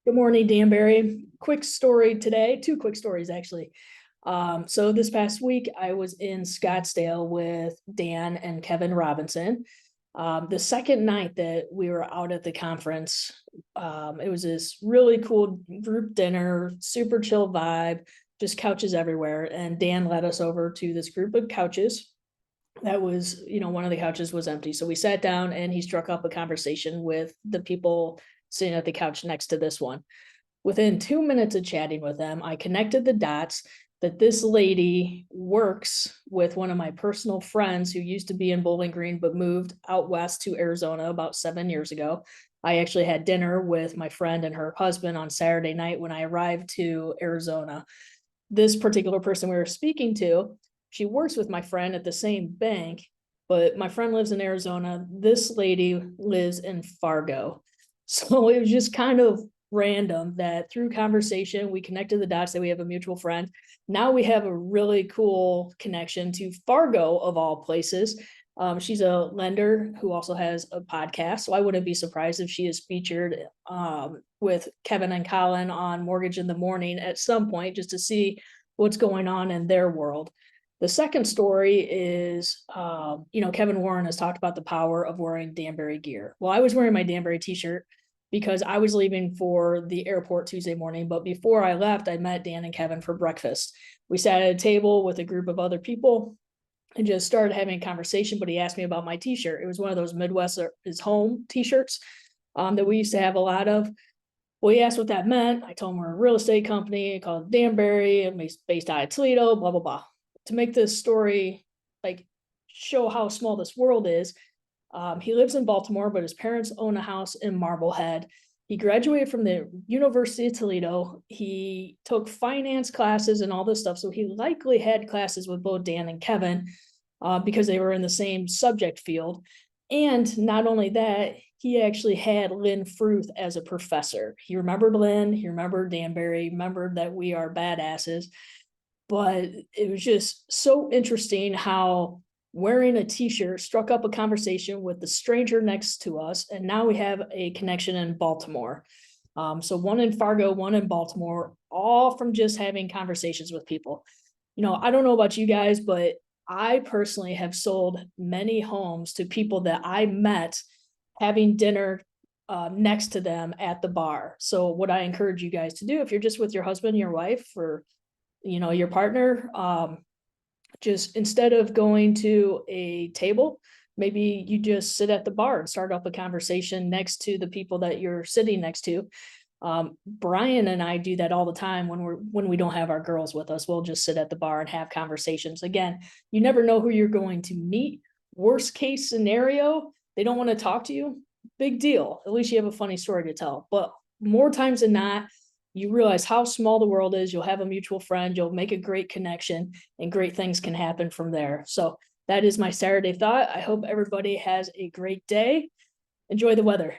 Good morning, Danbury. Quick story today, two quick stories actually. So this past week I was in Scottsdale with Dan and Kevin Robinson. The second night that we were out at the conference, it was this really cool group dinner, super chill vibe, just couches everywhere. And Dan led us over to this group of couches that was, one of the couches was empty. So we sat down and he struck up a conversation with the people sitting at the couch next to this one. Within 2 minutes of chatting with them, I connected the dots that this lady works with one of my personal friends who used to be in Bowling Green but moved out west to Arizona about 7 years ago. I actually had dinner with my friend and her husband on Saturday night when I arrived to Arizona. This particular person we were speaking to, she works with my friend at the same bank, but my friend lives in Arizona. This lady lives in Fargo. So it was just kind of random that through conversation, we connected the dots that we have a mutual friend. Now we have a really cool connection to Fargo of all places. She's a lender who also has a podcast. So I wouldn't be surprised if she is featured with Kevin and Colin on Mortgage in the Morning at some point, just to see what's going on in their world. The second story is, Kevin Warren has talked about the power of wearing Danbury gear. Well, I was wearing my Danbury t-shirt because I was leaving for the airport Tuesday morning. But before I left, I met Dan and Kevin for breakfast. We sat at a table with a group of other people and just started having a conversation. But he asked me about my t-shirt. It was one of those Midwest is home t-shirts that we used to have a lot of. Well, he asked what that meant. I told him we're a real estate company called Danbury and based out of Toledo, blah, blah, blah. To make this story show how small this world is, he lives in Baltimore, but his parents own a house in Marblehead. He graduated from the University of Toledo. He took finance classes and all this stuff. So he likely had classes with both Dan and Kevin because they were in the same subject field. And not only that, he actually had Lynn Fruth as a professor. He remembered Lynn, he remembered Danbury, remembered that we are badasses. But it was just so interesting how wearing a t-shirt struck up a conversation with the stranger next to us. And now we have a connection in Baltimore. So one in Fargo, one in Baltimore, all from just having conversations with people. I don't know about you guys, but I personally have sold many homes to people that I met having dinner next to them at the bar. So what I encourage you guys to do, if you're just with your husband, your wife, or your partner, just instead of going to a table, maybe you just sit at the bar and start up a conversation next to the people that you're sitting next to. Brian and I do that all the time when we don't have our girls with us. We'll just sit at the bar and have conversations. Again, you never know who you're going to meet. Worst case scenario, they don't want to talk to you. Big deal. At least you have a funny story to tell. But more times than not, you realize how small the world is. You'll have a mutual friend, you'll make a great connection, and great things can happen from there. So that is my Saturday thought. I hope everybody has a great day. Enjoy the weather.